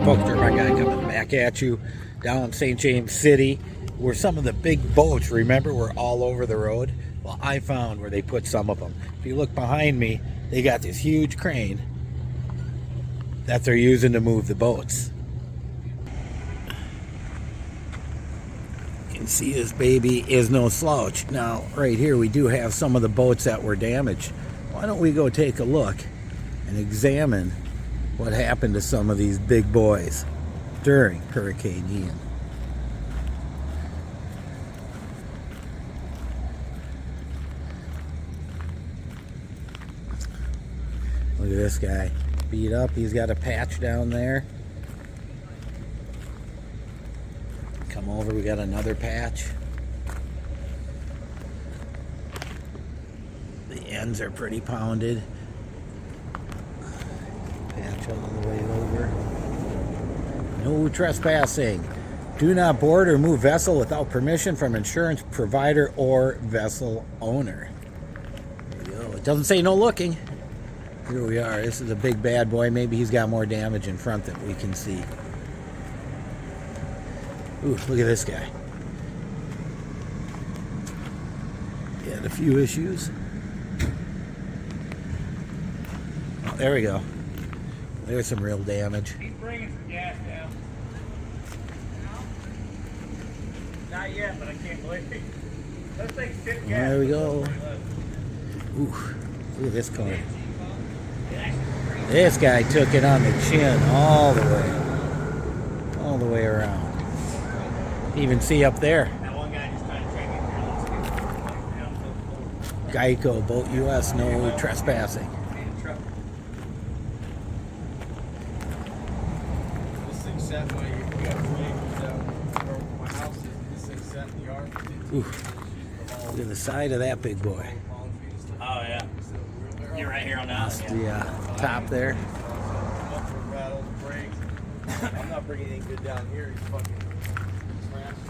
folks, Turbine guy coming back at you down in St. James City, where some of the big boats, remember, were all over the road. Well, I found where they put some of them. If you look behind me, they got this huge crane that they're using to move the boats. You can see this baby is no slouch. Now, right here, we do have some of the boats that were damaged. Why don't we go take a look and examine what happened to some of these big boys during Hurricane Ian. Look at this guy, beat up. He's got a patch down there. Come over, we got another patch. The ends are pretty pounded. Patch all the way over. No trespassing. Do not board or move vessel without permission from insurance provider or vessel owner. There you go. It doesn't say no looking. Here we are. This is a big bad boy. Maybe he's got more damage in front that we can see. Ooh, look at this guy. He had a few issues. Oh, there we go. There's some real damage. He's bringing some gas down. Not yet, but I can't believe it. Those things tip gas. There we go. Ooh, look at this car. This guy took it on the chin all the way around. Even see up there. That one guy just tried to track it Geico, Boat US, no trespassing. This thing sat by you got vehicles out where my house is. This thing sat in the yard. Ooh, look at the side of that big boy. Oh, yeah. You're right here on that. The top there. Rattle the brakes. I'm not bringing anything good down here. He's fucking smashed.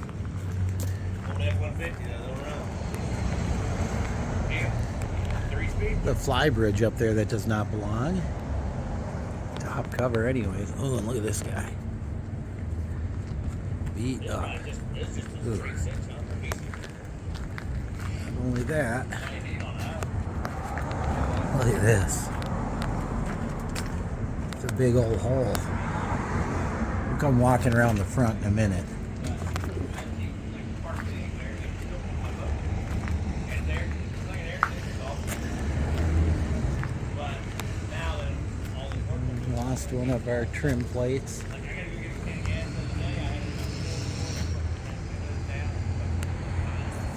Old F-150, that'll run. Damn. 3-speed? The fly bridge up there that does not belong. Top cover anyways. Oh, and look at this guy. Beat up. It's just a Ooh. 3.6, huh? Not only that, look at this. It's a big old hole. We'll come walking around the front in a minute. Lost one of our trim plates.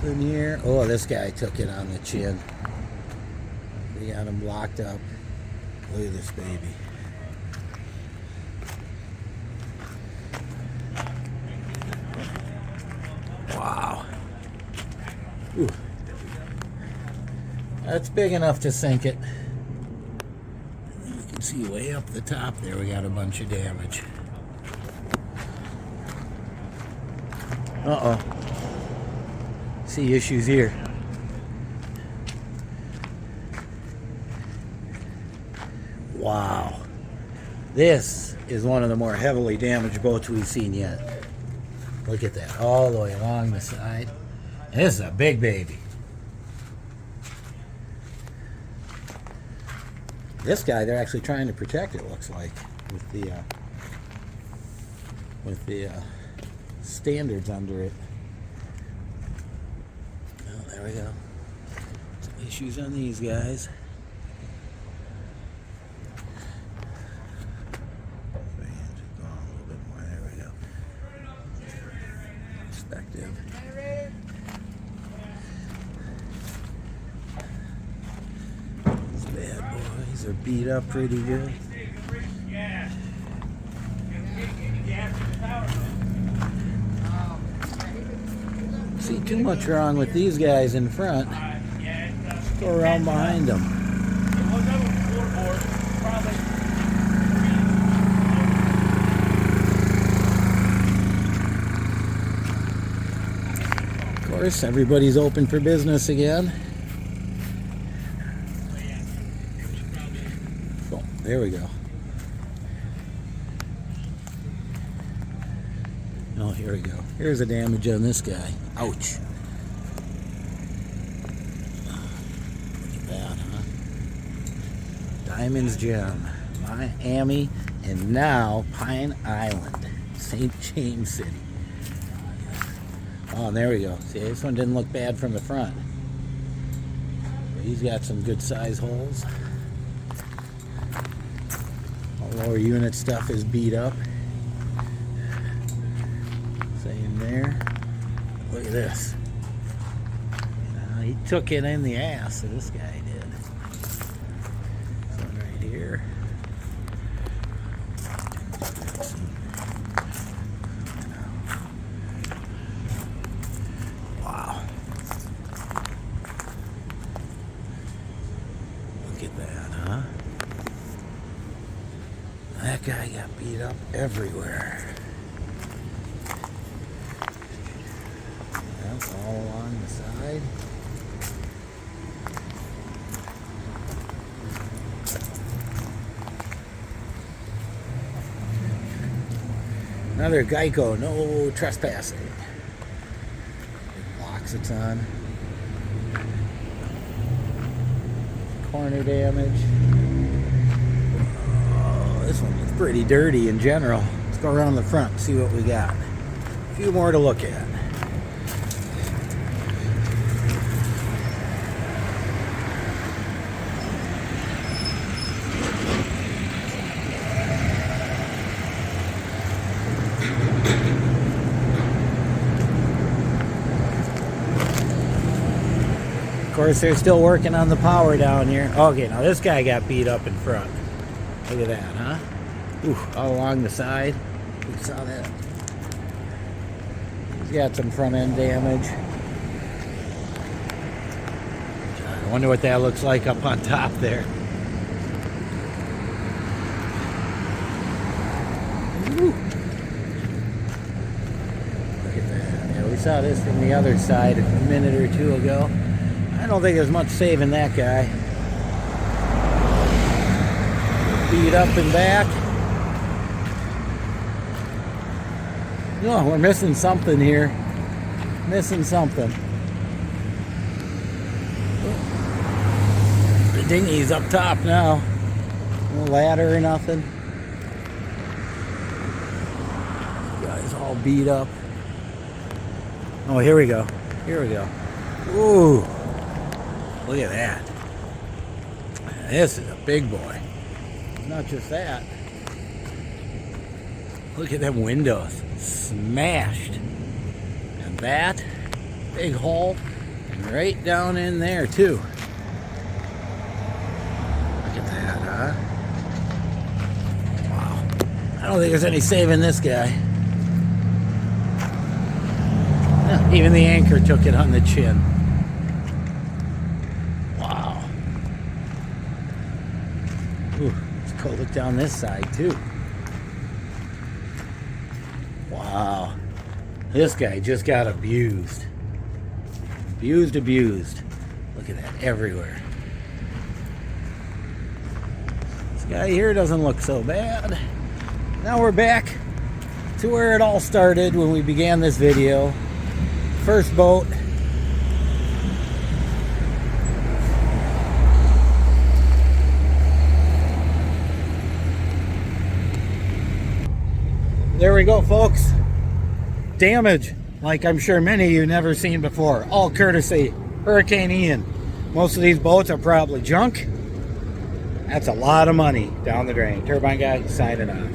In here. Oh, this guy took it on the chin. They got him locked up. Look at this baby. Wow. Ooh. That's big enough to sink it. You can see way up the top there we got a bunch of damage. Uh-oh. See issues here. Wow. This is one of the more heavily damaged boats we've seen yet. Look at that, all the way along the side. This is a big baby. This guy, they're actually trying to protect, it looks like, with the standards under it. Oh, there we go. Some issues on these guys. Perspective. These bad boys are beat up pretty good. See too much wrong with these guys in front. Go around behind them. Of course, everybody's open for business again. Oh, there we go. Oh, here we go. Here's the damage on this guy. Ouch. Look at that, huh? Diamonds Gem, Miami, and now Pine Island, St. James City. Oh, and there we go. See, this one didn't look bad from the front. But he's got some good size holes. All lower unit stuff is beat up. Same there. Look at this. He took it in the ass, so this guy did. This one right here. Wow. Look at that, huh? That guy got beat up everywhere. That's all along the side. Another Geico, no trespassing. Big box it's on. Corner damage. Oh, this one looks pretty dirty in general. Let's go around the front and see what we got. A few more to look at. Of course, they're still working on the power down here. Okay, now this guy got beat up in front. Look at that, huh? Ooh, all along the side. We saw that. He's got some front end damage. I wonder what that looks like up on top there. Ooh. Look at that. Yeah, we saw this from the other side a minute or two ago. I don't think there's much saving that guy. Beat up and back. No, we're missing something here. Missing something. The dinghy's up top now. No ladder or nothing. Guy's all beat up. Oh, here we go. Here we go. Ooh. Look at that. This is a big boy. Not just that. Look at them windows. Smashed. And that big hole. And right down in there too. Look at that, huh? Wow. I don't think there's any saving this guy. Even the anchor took it on the chin. Ooh, let's go look down this side too. Wow. This guy just got abused. Abused. Look at that everywhere. This guy here doesn't look so bad. Now we're back to where it all started when we began this video. First boat. There we go, folks. Damage, like I'm sure many of you never seen before. All courtesy Hurricane Ian. Most of these boats are probably junk. That's a lot of money down the drain. Turbine guy signing off.